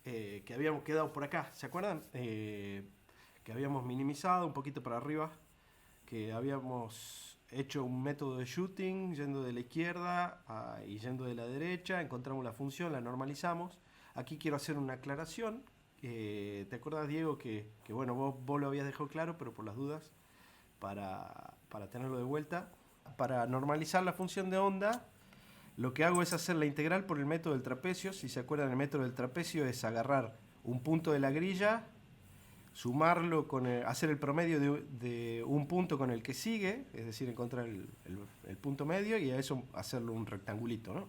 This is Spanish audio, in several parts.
que habíamos quedado por acá, ¿se acuerdan? Que habíamos minimizado un poquito para arriba, que habíamos hecho un método de shooting yendo de la izquierda y yendo de la derecha, encontramos la función, la normalizamos. Aquí quiero hacer una aclaración. ¿Te acuerdas, Diego, que bueno, vos lo habías dejado claro, pero por las dudas, para tenerlo de vuelta, para normalizar la función de onda, lo que hago es hacer la integral por el método del trapecio. Si se acuerdan, el método del trapecio es agarrar un punto de la grilla, sumarlo hacer el promedio de un punto con el que sigue, es decir, encontrar el punto medio y a eso hacerlo un rectangulito, ¿no?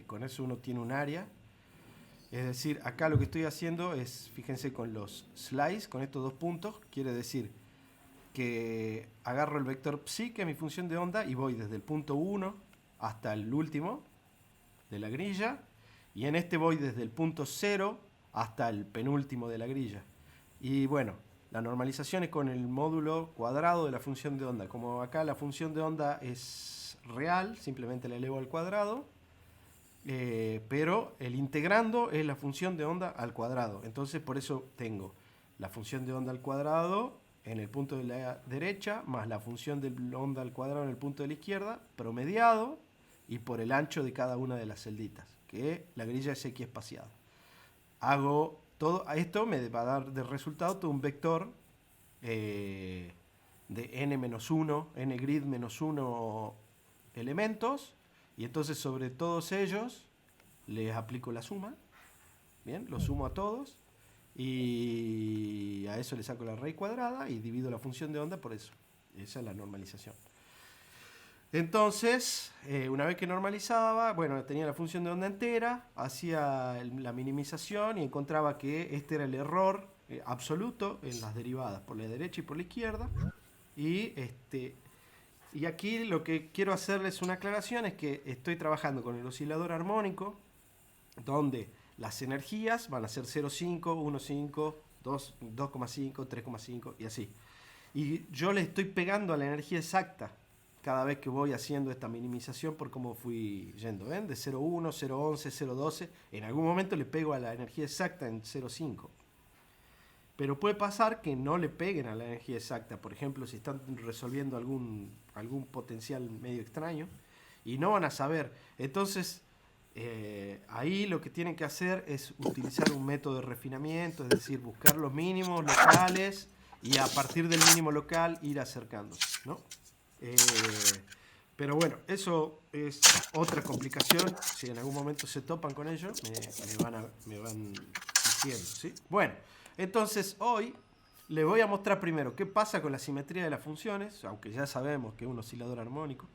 Con eso uno tiene un área. Es decir, acá lo que estoy haciendo es, fíjense con los slice, con estos dos puntos, quiere decir que agarro el vector psi, que es mi función de onda, y voy desde el punto 1 hasta el último de la grilla, y en este voy desde el punto 0 hasta el penúltimo de la grilla. Y bueno, la normalización es con el módulo cuadrado de la función de onda. Como acá la función de onda es real, simplemente la elevo al cuadrado, pero el integrando es la función de onda al cuadrado. Entonces por eso tengo la función de onda al cuadrado en el punto de la derecha, más la función de onda al cuadrado en el punto de la izquierda, promediado y por el ancho de cada una de las celditas, que la grilla es X espaciada. Hago todo esto, me va a dar de resultado todo un vector eh, de n-1, n-grid menos 1 elementos, y entonces sobre todos ellos les aplico la suma, bien, los sumo a todos, y a eso le saco la raíz cuadrada y divido la función de onda por eso. Esa es la normalización. Entonces, una vez que normalizaba, bueno, tenía la función de onda entera, hacía la minimización y encontraba que este era el error absoluto en las derivadas por la derecha y por la izquierda. Y aquí lo que quiero hacerles una aclaración es que estoy trabajando con el oscilador armónico, donde las energías van a ser 0,5, 1,5, 2,5, 3,5 y así. Y yo le estoy pegando a la energía exacta cada vez que voy haciendo esta minimización por cómo fui yendo, ¿ven? De 0,1, 0,11, 0,12. En algún momento le pego a la energía exacta en 0,5. Pero puede pasar que no le peguen a la energía exacta. Por ejemplo, si están resolviendo algún potencial medio extraño y no van a saber. Entonces, ahí lo que tienen que hacer es utilizar un método de refinamiento, es decir, buscar los mínimos locales y a partir del mínimo local ir acercándose, ¿no? Eh, pero bueno, eso es otra complicación. Si en algún momento se topan con ello, me van diciendo, ¿sí? Bueno, entonces hoy les voy a mostrar primero qué pasa con la simetría de las funciones, aunque ya sabemos que es un oscilador armónico.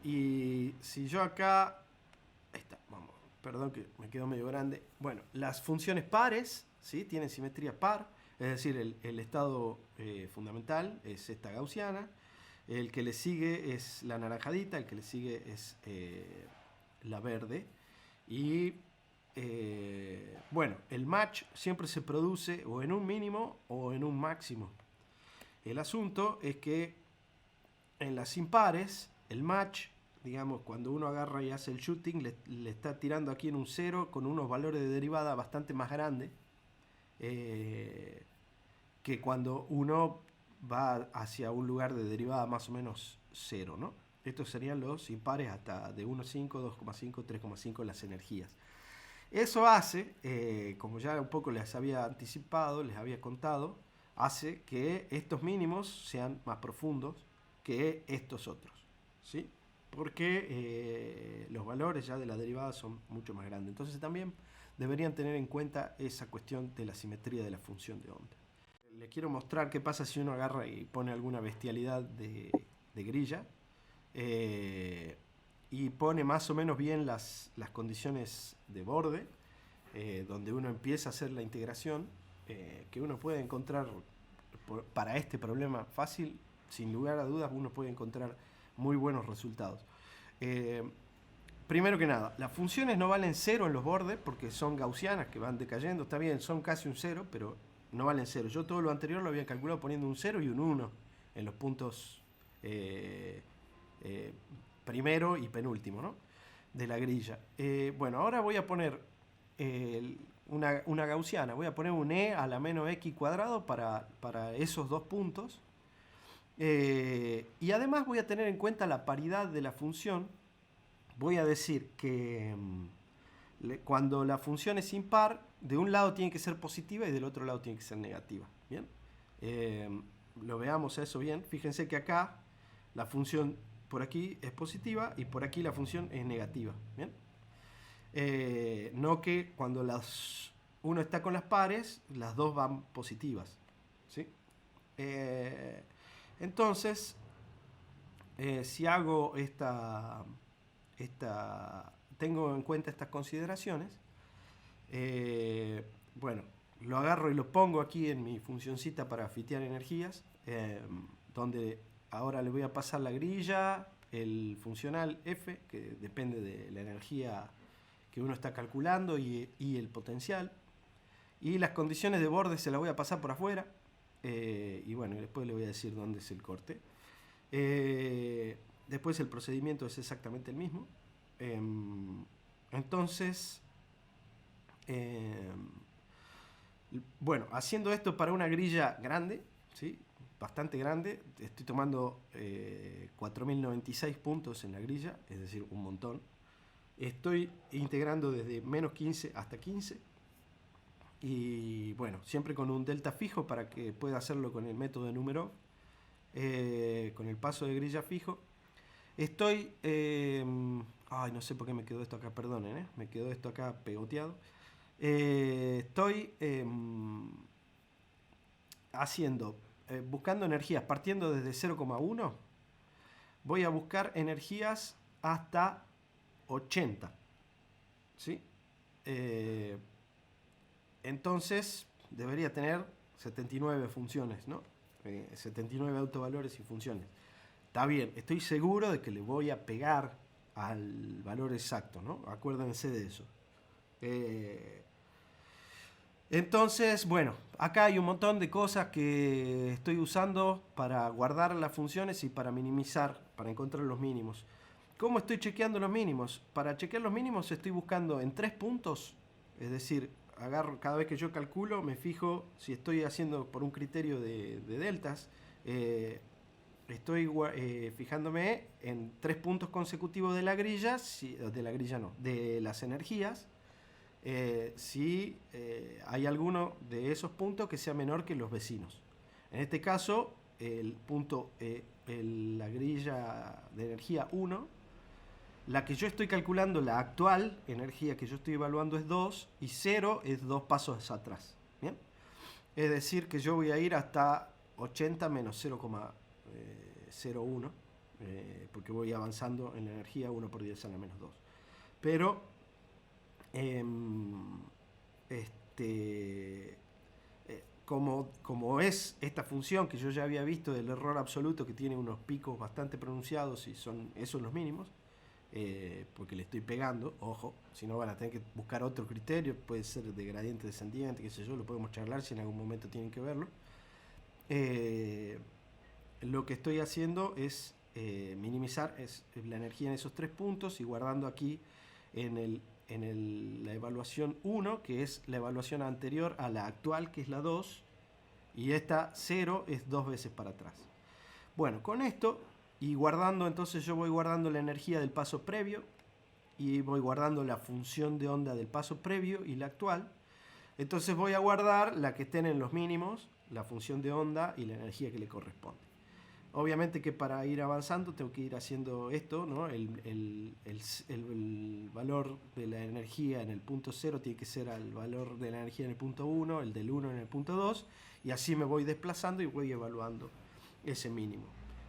Y si yo acá... Ahí está, vamos, perdón que me quedó medio grande. Bueno, las funciones pares, ¿sí? Tienen simetría par, es decir, el estado fundamental es esta gaussiana, el que le sigue es la naranjadita, el que le sigue es la verde. Y bueno, el match siempre se produce o en un mínimo o en un máximo. El asunto es que en las impares, el match, digamos, cuando uno agarra y hace el shooting, le está tirando aquí en un 0 con unos valores de derivada bastante más grandes que cuando uno va hacia un lugar de derivada más o menos 0, ¿no? Estos serían los impares hasta de 1,5, 2,5, 3,5 las energías. Eso hace, como ya un poco les había anticipado, les había contado, hace que estos mínimos sean más profundos que estos otros, ¿sí? Porque los valores ya de la derivada son mucho más grandes. Entonces también deberían tener en cuenta esa cuestión de la simetría de la función de onda. Les quiero mostrar qué pasa si uno agarra y pone alguna bestialidad de grilla y pone más o menos bien las condiciones de borde, donde uno empieza a hacer la integración, que uno puede encontrar para este problema fácil, sin lugar a dudas, uno puede encontrar muy buenos resultados. Primero que nada, las funciones no valen cero en los bordes porque son gaussianas que van decayendo. Está bien, son casi un cero, pero no valen cero. Yo todo lo anterior lo había calculado poniendo un 0 y un 1 en los puntos primero y penúltimo, ¿no? De la grilla. Bueno, ahora voy a poner una gaussiana. Voy a poner un e a la menos x cuadrado para esos dos puntos. Y además voy a tener en cuenta la paridad de la función. Voy a decir que cuando la función es impar, de un lado tiene que ser positiva y del otro lado tiene que ser negativa. ¿Bien? Lo veamos eso bien. Fíjense que acá la función por aquí es positiva y por aquí la función es negativa. ¿Bien? No que cuando uno está con las pares, las dos van positivas. ¿Sí? Entonces, si hago tengo en cuenta estas consideraciones, bueno, lo agarro y lo pongo aquí en mi funcioncita para fitear energías, donde ahora le voy a pasar la grilla, el funcional f, que depende de la energía que uno está calculando y el potencial, y las condiciones de borde se las voy a pasar por afuera, y bueno, después le voy a decir dónde es el corte. Después el procedimiento es exactamente el mismo. Entonces, bueno, haciendo esto para una grilla grande, ¿sí? Bastante grande, estoy tomando 4096 puntos en la grilla, es decir, un montón. Estoy integrando desde menos 15 hasta 15. Y bueno, siempre con un delta fijo para que pueda hacerlo con el método de Numerov, con el paso de grilla fijo. Estoy... ay, no sé por qué me quedó esto acá, perdonen, me quedó esto acá pegoteado. Estoy buscando energías, partiendo desde 0,1, voy a buscar energías hasta 80. ¿Sí? Entonces, debería tener 79 funciones, ¿no? 79 autovalores y funciones. Está bien, estoy seguro de que le voy a pegar al valor exacto, ¿no? Acuérdense de eso. Entonces, bueno, acá hay un montón de cosas que estoy usando para guardar las funciones y para minimizar, para encontrar los mínimos. ¿Cómo estoy chequeando los mínimos? Para chequear los mínimos estoy buscando en 3 puntos, es decir, agarro cada vez que yo calculo, me fijo si estoy haciendo por un criterio de deltas, estoy fijándome en 3 puntos consecutivos de la grilla, de las energías, si hay alguno de esos puntos que sea menor que los vecinos. En este caso, el punto, la grilla de energía 1, la que yo estoy calculando, la actual energía que yo estoy evaluando es 2 y 0 es 2 pasos atrás. ¿Bien? Es decir, que yo voy a ir hasta 80 menos 0,01, porque voy avanzando en la energía 1 por 10 a la menos 2. Pero, como es esta función que yo ya había visto del error absoluto, que tiene unos picos bastante pronunciados y son esos los mínimos, porque le estoy pegando, ojo, si no van a tener que buscar otro criterio, puede ser de gradiente descendiente, qué sé yo, lo podemos charlar si en algún momento tienen que verlo. Lo que estoy haciendo es minimizar la energía en esos 3 puntos y guardando aquí en la evaluación 1, que es la evaluación anterior a la actual, que es la 2, y esta 0 es 2 veces para atrás. Bueno, con esto, y guardando, entonces yo voy guardando la energía del paso previo, y voy guardando la función de onda del paso previo y la actual. Entonces voy a guardar la que estén en los mínimos, la función de onda y la energía que le corresponde. Obviamente que para ir avanzando tengo que ir haciendo esto, ¿no? El valor de la energía en el punto 0 tiene que ser al valor de la energía en el punto 1, el del 1 en el punto 2, y así me voy desplazando y voy evaluando ese mínimo.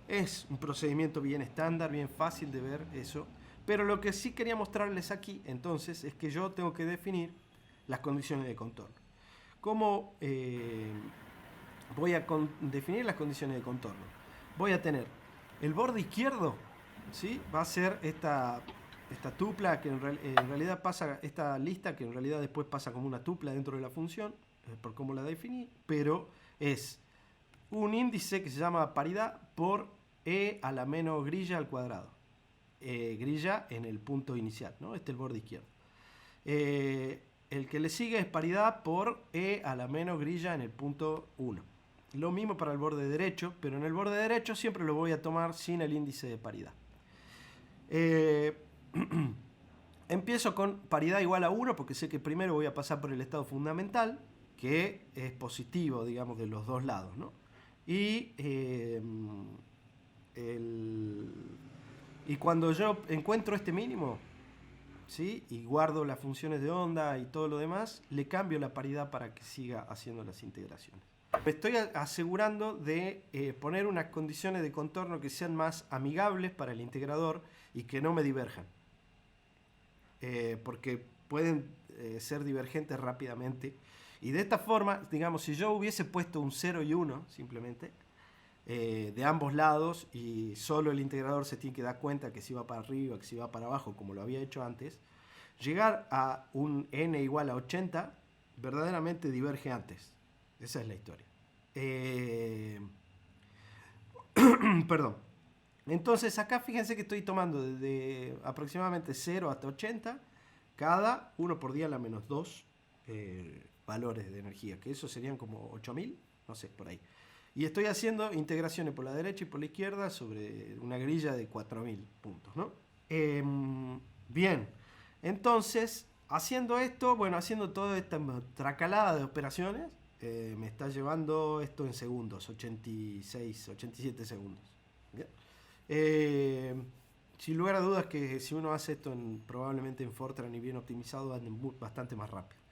Es un procedimiento bien estándar, bien fácil de ver eso, pero lo que sí quería mostrarles aquí entonces es que yo tengo que definir las condiciones de contorno. ¿Cómo voy a definir las condiciones de contorno? Voy a tener el borde izquierdo, ¿sí? Va a ser esta tupla que en realidad pasa, esta lista que en realidad después pasa como una tupla dentro de la función, por cómo la definí, pero es un índice que se llama paridad por e a la menos grilla al cuadrado. Grilla en el punto inicial, ¿no? Este es el borde izquierdo. el que le sigue es paridad por E a la menos grilla en el punto 1. Lo mismo para el borde derecho, pero en el borde derecho siempre lo voy a tomar sin el índice de paridad. Empiezo con paridad igual a 1 porque sé que primero voy a pasar por el estado fundamental, que es positivo, digamos, de los dos lados, ¿no? Y cuando yo encuentro este mínimo, ¿sí? Y guardo las funciones de onda y todo lo demás, le cambio la paridad para que siga haciendo las integraciones. Me estoy asegurando de poner unas condiciones de contorno que sean más amigables para el integrador y que no me diverjan. Porque pueden ser divergentes rápidamente. Y de esta forma, digamos, si yo hubiese puesto un 0 y 1 simplemente, de ambos lados, y solo el integrador se tiene que dar cuenta que si va para arriba, que si va para abajo, como lo había hecho antes, llegar a un n igual a 80 verdaderamente diverge antes. Esa es la historia. Perdón. Entonces acá fíjense que estoy tomando desde aproximadamente 0 hasta 80 cada 1 por día a la menos 2 valores de energía, que eso serían como 8000, no sé, por ahí. Y estoy haciendo integraciones por la derecha y por la izquierda sobre una grilla de 4000 puntos, ¿no? Bien, entonces, haciendo esto, bueno, haciendo toda esta tracalada de operaciones, me está llevando esto en segundos, 86, 87 segundos. ¿Bien? Sin lugar a dudas que si uno hace esto probablemente en Fortran y bien optimizado, anden bastante más rápido.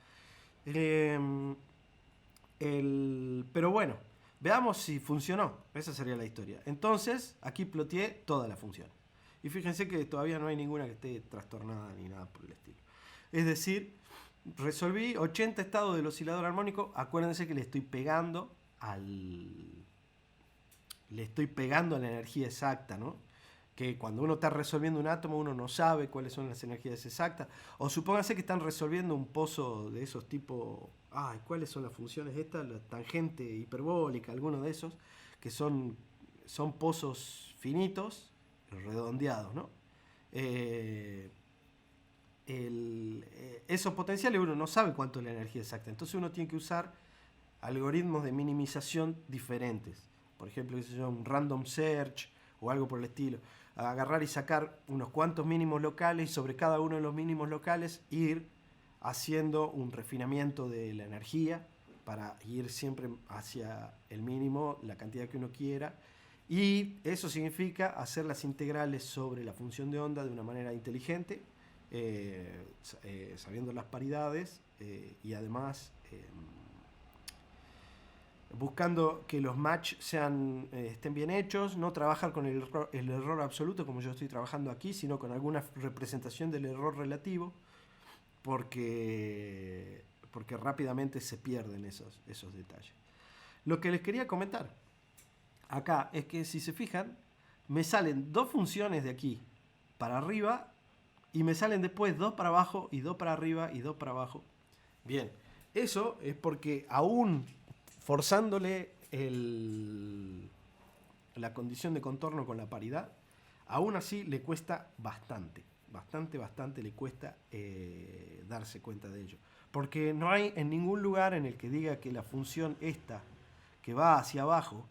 Pero bueno, veamos si funcionó. Esa sería la historia. Entonces, aquí ploteé todas las funciones. Y fíjense que todavía no hay ninguna que esté trastornada ni nada por el estilo. Es decir, resolví 80 estados del oscilador armónico. Acuérdense que le estoy pegando a la energía exacta, ¿no? Que cuando uno está resolviendo un átomo, uno no sabe cuáles son las energías exactas. O supónganse que están resolviendo un pozo de esos tipo... ¿cuáles son las funciones estas? La tangente hiperbólica, algunos de esos, que son pozos finitos, redondeados, ¿no? Esos potenciales uno no sabe cuánto es la energía exacta. Entonces uno tiene que usar algoritmos de minimización diferentes. Por ejemplo, un random search o algo por el estilo. Agarrar y sacar unos cuantos mínimos locales y sobre cada uno de los mínimos locales ir haciendo un refinamiento de la energía para ir siempre hacia el mínimo, la cantidad que uno quiera. Y eso significa hacer las integrales sobre la función de onda de una manera inteligente, sabiendo las paridades y además buscando que los match estén bien hechos, no trabajar con el error absoluto como yo estoy trabajando aquí, sino con alguna representación del error relativo, porque rápidamente se pierden esos detalles. Lo que les quería comentar acá es que si se fijan, me salen dos funciones de aquí para arriba y me salen después dos para abajo y dos para arriba y dos para abajo. Bien, eso es porque aún forzándole la condición de contorno con la paridad, aún así le cuesta bastante le cuesta darse cuenta de ello. Porque no hay en ningún lugar en el que diga que la función esta, que va hacia abajo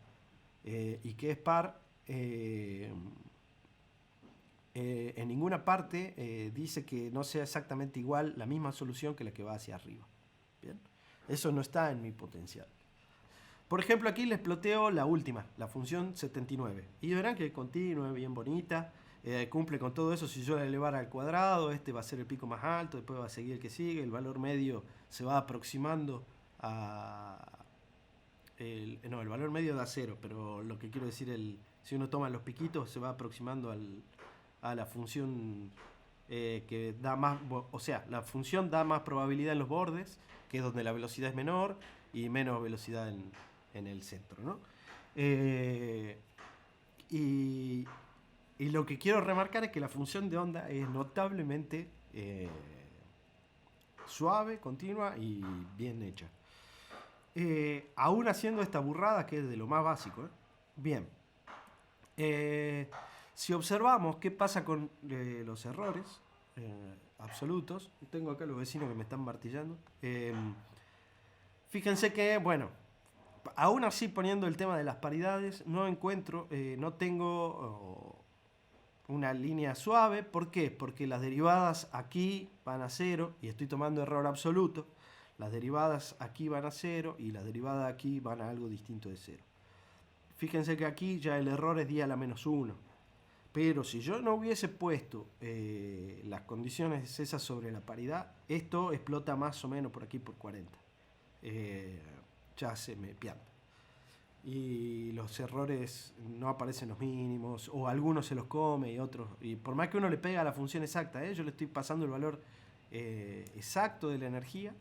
y que es par, en ninguna parte dice que no sea exactamente igual la misma solución que la que va hacia arriba. ¿Bien? Eso no está en mi potencial. Por ejemplo, aquí les ploteo la última, la función 79. Y verán que es continua, bien bonita, cumple con todo eso. Si yo la elevara al cuadrado, este va a ser el pico más alto, después va a seguir el que sigue, el valor medio se va aproximando el valor medio da 0, pero lo que quiero decir, si uno toma los piquitos, se va aproximando a la función que da más, o sea, la función da más probabilidad en los bordes, que es donde la velocidad es menor, y menos velocidad en el centro, ¿no? Y lo que quiero remarcar es que la función de onda es notablemente suave, continua y bien hecha. Aún haciendo esta burrada, que es de lo más básico, ¿eh? Bien. Si observamos qué pasa con los errores, absolutos. Tengo acá los vecinos que me están martillando. Fíjense que, bueno, aún así poniendo el tema de las paridades, no encuentro, no tengo una línea suave. ¿Por qué? Porque las derivadas aquí van a 0 y estoy tomando error absoluto. Las derivadas aquí van a 0 y las derivadas aquí van a algo distinto de 0. Fíjense que aquí ya el error es 10 a la menos 1. Pero si yo no hubiese puesto las condiciones esas sobre la paridad, esto explota más o menos por aquí por 40. Ya se me pianta. Y los errores no aparecen los mínimos, o algunos se los come y otros. Y por más que uno le pega a la función exacta, yo le estoy pasando el valor exacto de la energía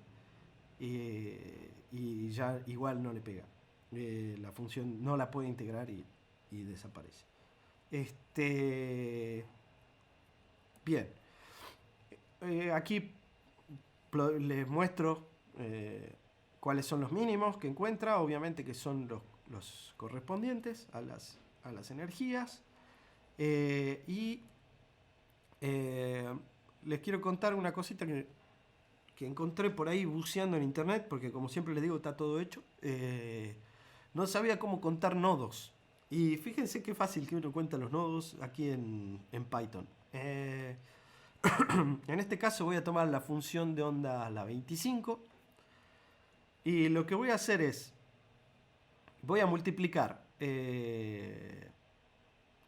y ya igual no le pega. La función no la puede integrar y desaparece. Bien. Aquí les muestro cuáles son los mínimos que encuentra. Obviamente que son los correspondientes a las energías. Les quiero contar una cosita que encontré por ahí buceando en internet, porque como siempre les digo, está todo hecho. No sabía cómo contar nodos. Y fíjense qué fácil que uno cuenta los nodos aquí en Python. En este caso voy a tomar la función de onda la 25. Y lo que voy a hacer es, voy a multiplicar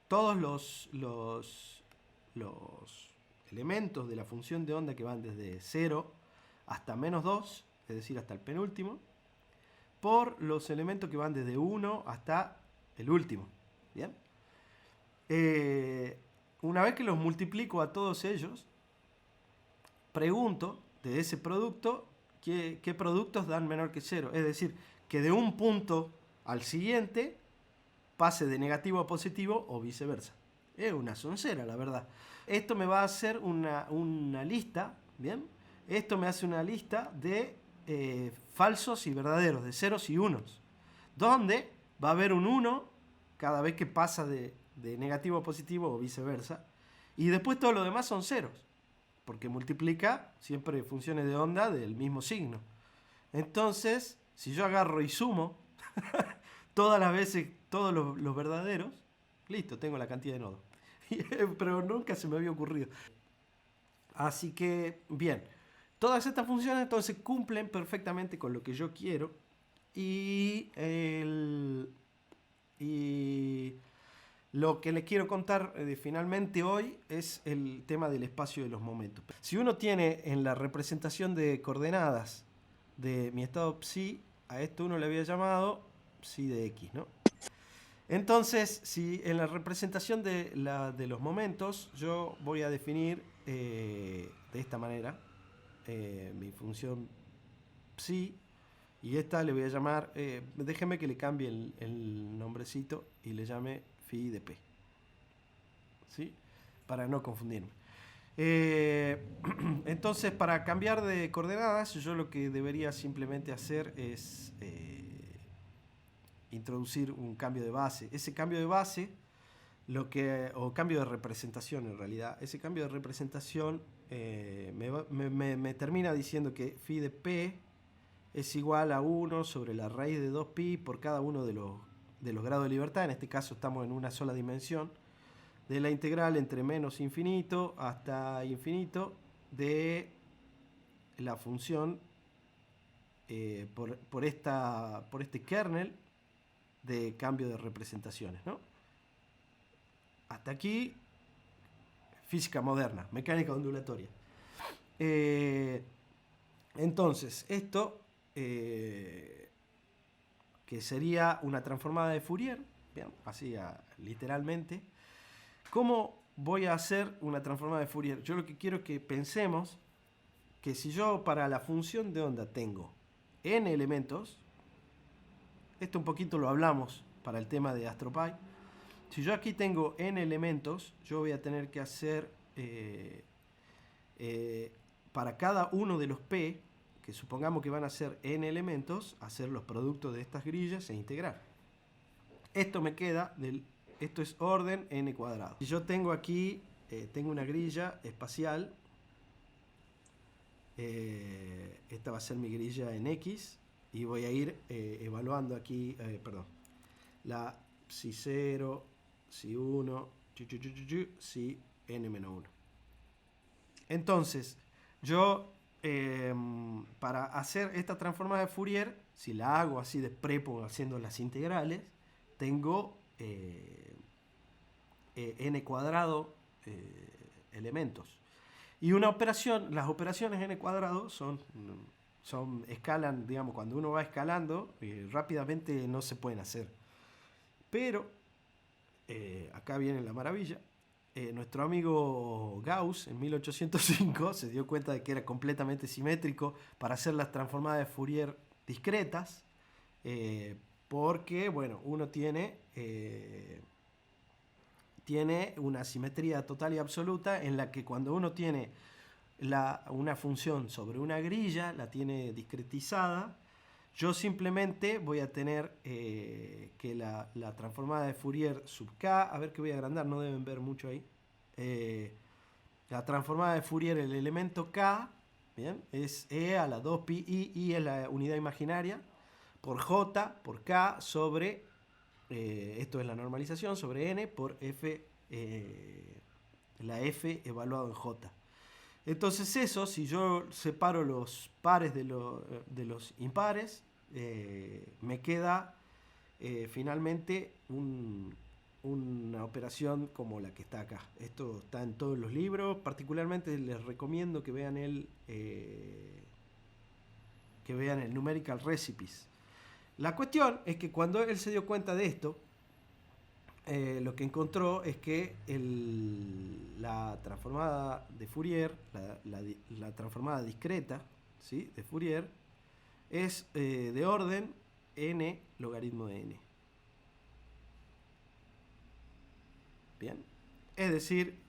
todos los elementos de la función de onda que van desde 0 hasta menos 2, es decir, hasta el penúltimo, por los elementos que van desde 1 hasta el último. ¿Bien? Una vez que los multiplico a todos ellos, pregunto de ese producto qué productos dan menor que 0. Es decir, que de un punto al siguiente pase de negativo a positivo o viceversa. Es una soncera, la verdad. Esto me va a hacer una lista, ¿bien? Esto me hace una lista de falsos y verdaderos, de ceros y unos, donde va a haber un 1 cada vez que pasa de negativo a positivo o viceversa, y después todo lo demás son ceros, porque multiplica siempre funciones de onda del mismo signo. Entonces, si yo agarro y sumo todas las veces, todos los verdaderos, listo, tengo la cantidad de nodos. Pero nunca se me había ocurrido. Así que, bien, todas estas funciones entonces cumplen perfectamente con lo que yo quiero. Y lo que les quiero contar finalmente hoy es el tema del espacio de los momentos. Si uno tiene en la representación de coordenadas de mi estado psi, a esto uno le había llamado psi de x, ¿no? Entonces, si en la representación de los momentos yo voy a definir de esta manera mi función psi, y esta le voy a llamar, déjenme que le cambie el nombrecito y le llame phi de p, ¿sí? Para no confundirme. Entonces, para cambiar de coordenadas, yo lo que debería simplemente hacer es introducir un cambio de base. Ese cambio de base, o cambio de representación en realidad, ese cambio de representación me termina diciendo que phi de p es igual a 1 sobre la raíz de 2pi por cada uno de los grados de libertad. En este caso estamos en una sola dimensión, de la integral entre menos infinito hasta infinito de la función por este kernel de cambio de representaciones, ¿no? Hasta aquí, física moderna, mecánica ondulatoria. Entonces, esto, que sería una transformada de Fourier, bien, así literalmente. ¿Cómo voy a hacer una transformada de Fourier? Yo lo que quiero es que pensemos que si yo para la función de onda tengo n elementos, esto un poquito lo hablamos para el tema de AstroPy. Si yo aquí tengo n elementos, yo voy a tener que hacer para cada uno de los p, que supongamos que van a ser n elementos, hacer los productos de estas grillas e integrar. Esto me queda esto es orden n cuadrado. Si yo tengo aquí, tengo una grilla espacial Esta va a ser mi grilla en X y voy a ir evaluando aquí, perdón, la si 0, si 1, si n-1. Entonces, yo para hacer esta transformada de Fourier, si la hago así de prepo haciendo las integrales, tengo n cuadrado elementos. Y una operación, las operaciones n cuadrado escalan, digamos, cuando uno va escalando, rápidamente no se pueden hacer. Pero, acá viene la maravilla, nuestro amigo Gauss en 1805 se dio cuenta de que era completamente simétrico para hacer las transformadas de Fourier discretas, porque, bueno, uno tiene una simetría total y absoluta en la que cuando uno tiene una función sobre una grilla, la tiene discretizada, yo simplemente voy a tener que la transformada de Fourier sub k, a ver que voy a agrandar, no deben ver mucho ahí, la transformada de Fourier, el elemento k, ¿bien? Es e a la 2pi i es la unidad imaginaria, por j, por k, sobre, esto es la normalización, sobre n, por f, la f evaluado en j. Entonces eso, si yo separo los pares de los impares, me queda finalmente una operación como la que está acá. Esto está en todos los libros. Particularmente les recomiendo que vean el Numerical Recipes. La cuestión es que cuando él se dio cuenta de esto, lo que encontró es que la transformada de Fourier, la transformada discreta, ¿sí?, de Fourier, es de orden n logaritmo de n. Bien, es decir,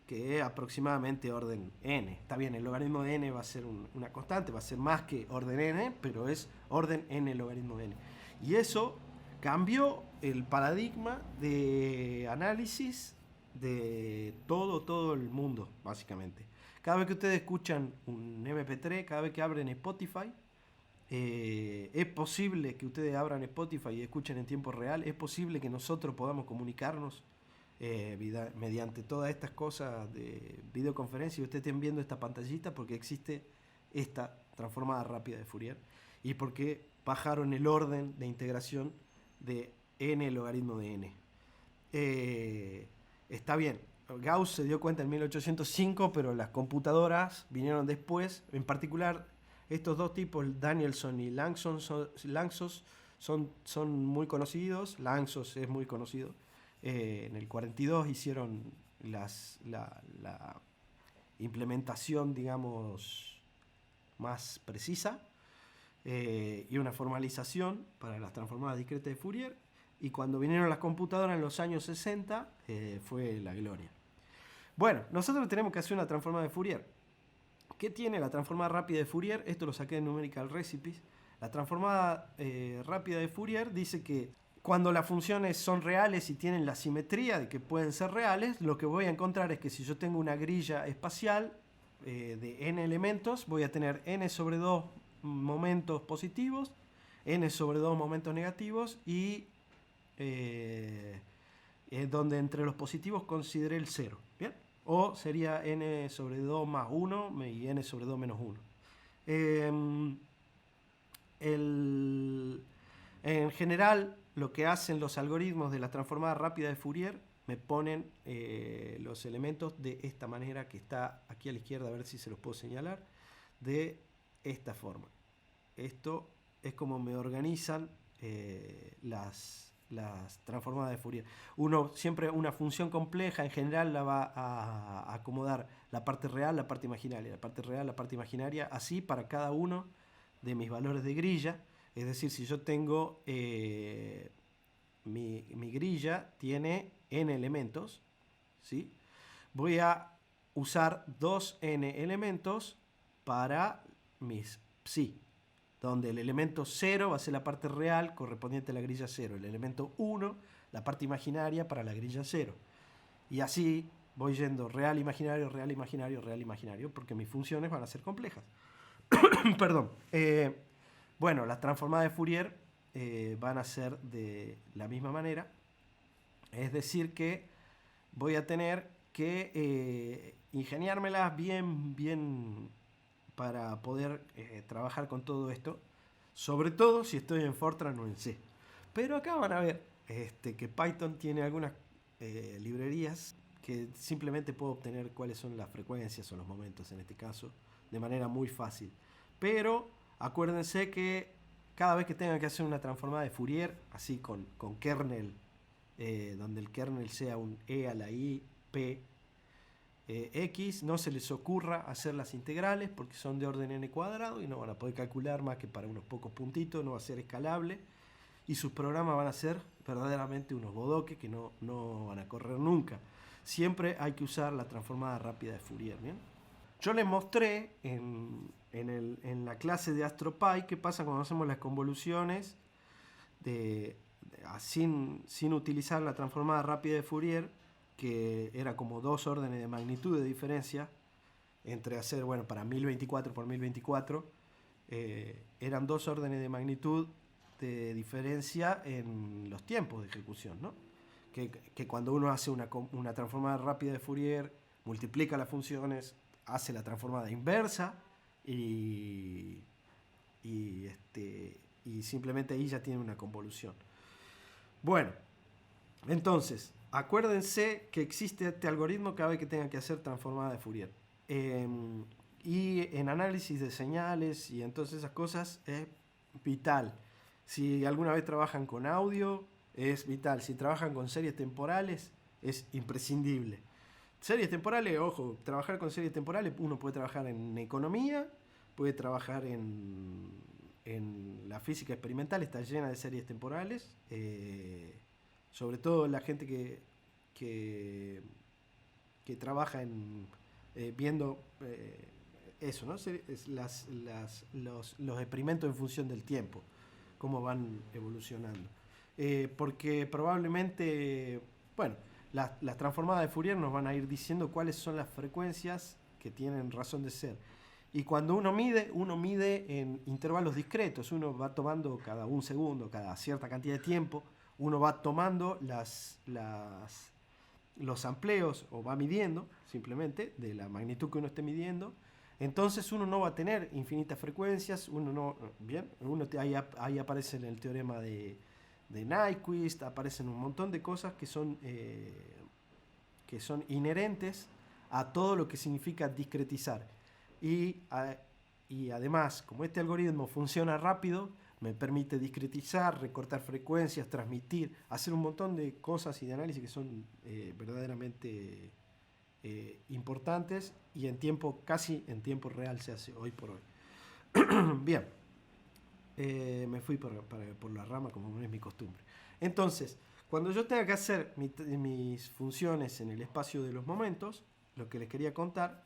que es aproximadamente orden n. Está bien, el logaritmo de n va a ser una constante, va a ser más que orden n, pero es orden n logaritmo de n. Y eso cambió el paradigma de análisis de todo el mundo, básicamente. Cada vez que ustedes escuchan un MP3, cada vez que abren Spotify, es posible que ustedes abran Spotify y escuchen en tiempo real, es posible que nosotros podamos comunicarnos mediante todas estas cosas de videoconferencia y ustedes estén viendo esta pantallita porque existe esta transformada rápida de Fourier y porque bajaron el orden de integración de n logaritmo de n. Está bien, Gauss se dio cuenta en 1805, pero las computadoras vinieron después. En particular, estos dos tipos, Danielson y Lanczos, son muy conocidos. Lanczos es muy conocido. En el 42 hicieron la implementación, digamos, más precisa. Y una formalización para las transformadas discretas de Fourier, y cuando vinieron las computadoras en los años 60 fue la gloria. Bueno, nosotros tenemos que hacer una transformada de Fourier. ¿Qué tiene la transformada rápida de Fourier? Esto lo saqué de Numerical Recipes. La transformada rápida de Fourier dice que cuando las funciones son reales y tienen la simetría de que pueden ser reales, lo que voy a encontrar es que si yo tengo una grilla espacial de n elementos, voy a tener n sobre 2 momentos positivos, n sobre 2 momentos negativos y donde entre los positivos consideré el 0. ¿Bien? O sería n sobre 2 más 1 y n sobre 2 menos 1. En general, lo que hacen los algoritmos de la transformada rápida de Fourier, me ponen los elementos de esta manera que está aquí a la izquierda, a ver si se los puedo señalar, de esta forma. Esto es como me organizan las transformadas de Fourier. Uno siempre, una función compleja en general la va a acomodar la parte real, la parte imaginaria, la parte real, la parte imaginaria, así para cada uno de mis valores de grilla. Es decir, si yo tengo mi grilla tiene n elementos, ¿sí?, voy a usar 2n elementos para mis psi, donde el elemento 0 va a ser la parte real correspondiente a la grilla 0, el elemento 1 la parte imaginaria para la grilla 0, y así voy yendo real, imaginario, real, imaginario, real, imaginario, porque mis funciones van a ser complejas. Perdón. Bueno, las transformadas de Fourier van a ser de la misma manera. Es decir que voy a tener que ingeniármelas bien para poder trabajar con todo esto. Sobre todo si estoy en Fortran o en C. Pero acá van a ver que Python tiene algunas librerías que simplemente puedo obtener cuáles son las frecuencias o los momentos en este caso de manera muy fácil. Pero acuérdense que cada vez que tengan que hacer una transformada de Fourier, así con kernel, donde el kernel sea un e a la i, p, x, no se les ocurra hacer las integrales porque son de orden n cuadrado y no van a poder calcular más que para unos pocos puntitos, no va a ser escalable y sus programas van a ser verdaderamente unos bodoques que no van a correr nunca. Siempre hay que usar la transformada rápida de Fourier, ¿bien? Yo les mostré en la clase de AstroPy qué pasa cuando hacemos las convoluciones sin utilizar la transformada rápida de Fourier, que era como 2 órdenes de magnitud de diferencia entre hacer, bueno, para 1024 por 1024, eran 2 órdenes de magnitud de diferencia en los tiempos de ejecución, ¿no? Que cuando uno hace una transformada rápida de Fourier, multiplica las funciones, hace la transformada inversa y simplemente ahí ya tiene una convolución. Bueno, entonces, acuérdense que existe este algoritmo cada vez que tengan que hacer transformada de Fourier. Y en análisis de señales y en todas esas cosas es vital. Si alguna vez trabajan con audio, es vital. Si trabajan con series temporales, es imprescindible. Series temporales, ojo, trabajar con series temporales, uno puede trabajar en economía, puede trabajar en la física experimental, está llena de series temporales. Sobre todo la gente que trabaja viendo eso, ¿no? Los experimentos en función del tiempo, cómo van evolucionando. Porque probablemente, bueno, las transformadas de Fourier nos van a ir diciendo cuáles son las frecuencias que tienen razón de ser. Y cuando uno mide en intervalos discretos, uno va tomando cada un segundo, cada cierta cantidad de tiempo, uno va tomando los amplios o va midiendo simplemente de la magnitud que uno esté midiendo. Entonces uno no va a tener infinitas frecuencias, ahí aparece en el teorema de Nyquist, aparecen un montón de cosas que son inherentes a todo lo que significa discretizar. Y además, como este algoritmo funciona rápido, me permite discretizar, recortar frecuencias, transmitir, hacer un montón de cosas y de análisis que son verdaderamente importantes y casi en tiempo real se hace hoy por hoy. Bien, me fui por la rama como no es mi costumbre. Entonces, cuando yo tenga que hacer mis funciones en el espacio de los momentos, lo que les quería contar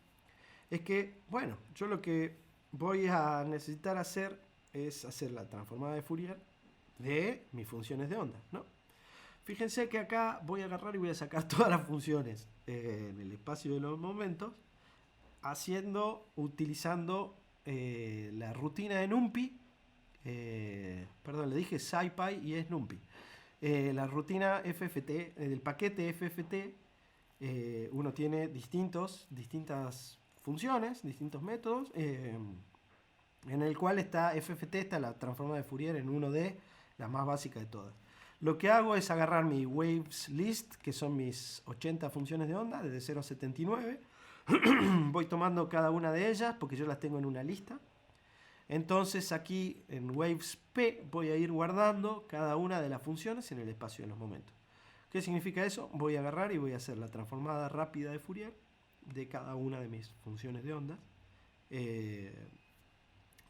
es que, bueno, yo lo que voy a necesitar hacer es hacer la transformada de Fourier de mis funciones de onda, ¿no? Fíjense que acá voy a agarrar y voy a sacar todas las funciones en el espacio de los momentos utilizando la rutina de NumPy, perdón, le dije SciPy y es NumPy. La rutina FFT, el paquete FFT, uno tiene distintas funciones, distintos métodos, en el cual está FFT, está la transformada de Fourier en 1D, la más básica de todas. Lo que hago es agarrar mi waves list, que son mis 80 funciones de onda, desde 0 a 79. Voy tomando cada una de ellas, porque yo las tengo en una lista. Entonces aquí en waves P voy a ir guardando cada una de las funciones en el espacio de los momentos. ¿Qué significa eso? Voy a agarrar y voy a hacer la transformada rápida de Fourier de cada una de mis funciones de onda.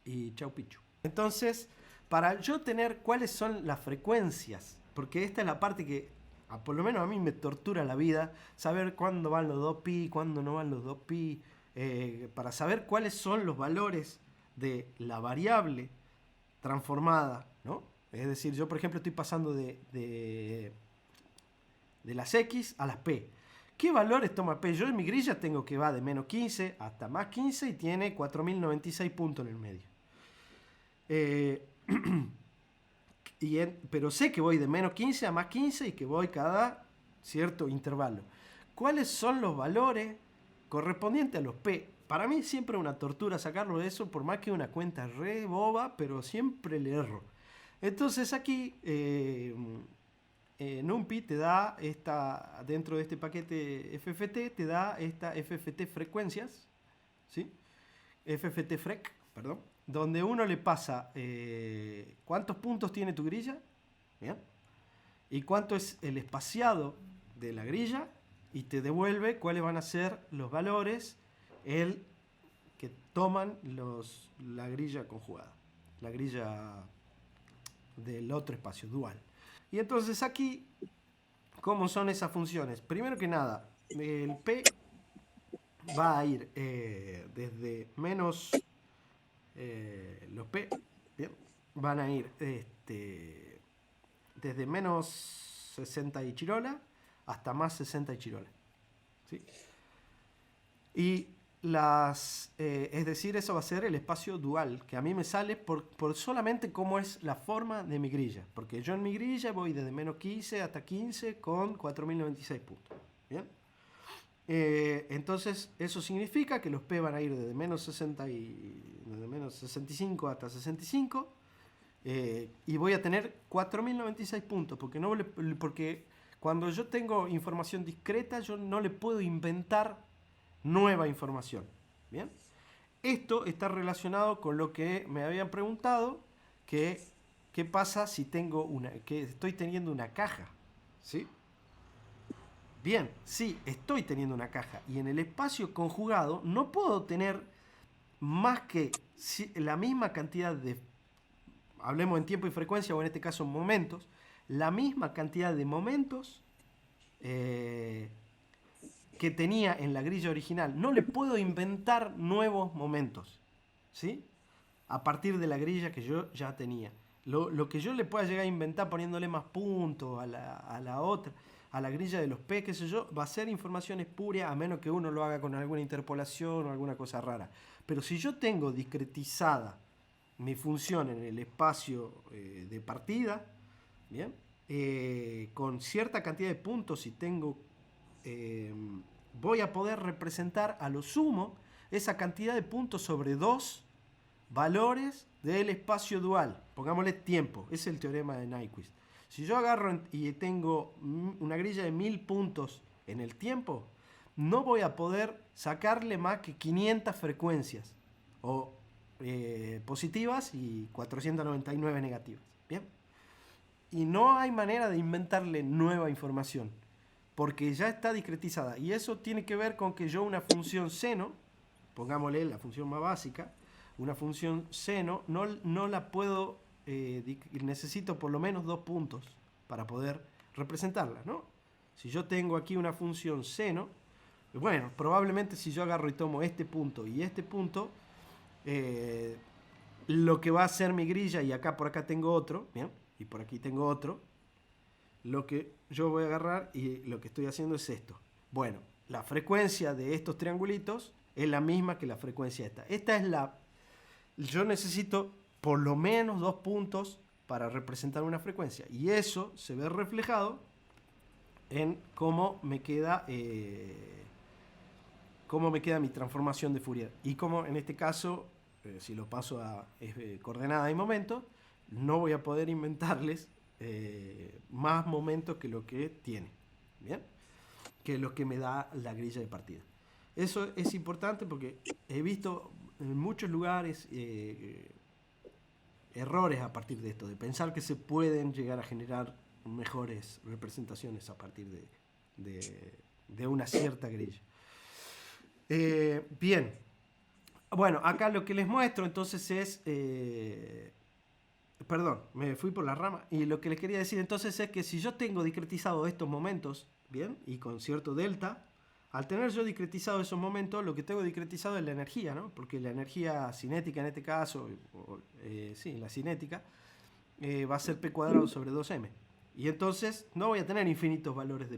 Y chau pichu. Entonces, para yo tener cuáles son las frecuencias, porque esta es la parte que por lo menos a mí me tortura la vida, saber cuándo van los 2pi, cuándo no van los 2pi, para saber cuáles son los valores de la variable transformada, ¿no? Es decir, yo por ejemplo estoy pasando de las x a las p. ¿Qué valores toma p? Yo en mi grilla tengo que va de menos 15 hasta más 15 y tiene 4096 puntos en el medio. Eh, pero sé que voy de menos 15 a más 15 y que voy cada cierto intervalo. ¿Cuáles son los valores correspondientes a los P? Para mí siempre es una tortura sacarlo de eso, por más que una cuenta re boba, pero siempre le erro. Entonces aquí NumPy te da dentro de este paquete FFT, te da esta FFT frecuencias, ¿sí? FFT frec, perdón, donde uno le pasa cuántos puntos tiene tu grilla, ¿bien? Y cuánto es el espaciado de la grilla, y te devuelve cuáles van a ser los valores que toman la grilla conjugada, la grilla del otro espacio dual. Y entonces aquí, ¿cómo son esas funciones? Primero que nada, el P va a ir desde menos... los P, ¿bien? Van a ir desde menos 60 y chirola hasta más 60 y chirola, ¿sí? Y es decir, eso va a ser el espacio dual, que a mí me sale por solamente cómo es la forma de mi grilla. Porque yo en mi grilla voy desde menos 15 hasta 15 con 4096 puntos. ¿Bien? Entonces, eso significa que los P van a ir desde menos 65 hasta 65. Y voy a tener 4096 puntos. Porque cuando yo tengo información discreta, yo no le puedo inventar nueva información. ¿Bien? Esto está relacionado con lo que me habían preguntado, que qué pasa si que estoy teniendo una caja. ¿Sí? Bien, sí, estoy teniendo una caja. Y en el espacio conjugado no puedo tener más que la misma cantidad hablemos en tiempo y frecuencia, o en este caso en momentos, la misma cantidad de momentos que tenía en la grilla original. No le puedo inventar nuevos momentos, ¿sí? A partir de la grilla que yo ya tenía. Lo que yo le pueda llegar a inventar poniéndole más puntos a la otra, a la grilla de los P, qué sé yo, va a ser información espuria, a menos que uno lo haga con alguna interpolación o alguna cosa rara. Pero si yo tengo discretizada mi función en el espacio de partida, ¿bien? Con cierta cantidad de puntos, si tengo, voy a poder representar a lo sumo esa cantidad de puntos sobre dos valores del espacio dual. Pongámosle tiempo, ese es el teorema de Nyquist. Si yo agarro y tengo una grilla de 1000 puntos en el tiempo, no voy a poder sacarle más que 500 frecuencias o positivas y 499 negativas. ¿Bien? Y no hay manera de inventarle nueva información, porque ya está discretizada. Y eso tiene que ver con que yo una función seno, pongámosle la función más básica, una función seno, no la puedo, necesito por lo menos 2 puntos para poder representarla, ¿no? Si yo tengo aquí una función seno, bueno, probablemente si yo agarro y tomo este punto y este punto, lo que va a ser mi grilla, y por acá tengo otro, ¿bien? Y por aquí tengo otro, lo que yo voy a agarrar y lo que estoy haciendo es esto. Bueno, la frecuencia de estos triangulitos es la misma que la frecuencia esta. Esta es yo necesito por lo menos 2 puntos para representar una frecuencia. Y eso se ve reflejado en cómo me queda mi transformación de Fourier. Y como en este caso, si lo paso a coordenada y momento, no voy a poder inventarles más momentos que lo que tiene. ¿Bien? Que lo que me da la grilla de partida. Eso es importante porque he visto en muchos lugares errores a partir de esto, de pensar que se pueden llegar a generar mejores representaciones a partir de una cierta grilla. Bien, bueno, acá lo que les muestro entonces es, perdón, me fui por la rama, y lo que les quería decir entonces es que si yo tengo discretizado estos momentos, bien, y con cierto delta, al tener yo discretizado esos momentos, lo que tengo discretizado es la energía, ¿no? Porque la energía cinética en este caso, sí, la cinética, va a ser P cuadrado sobre 2m. Y entonces no voy a tener infinitos valores de P.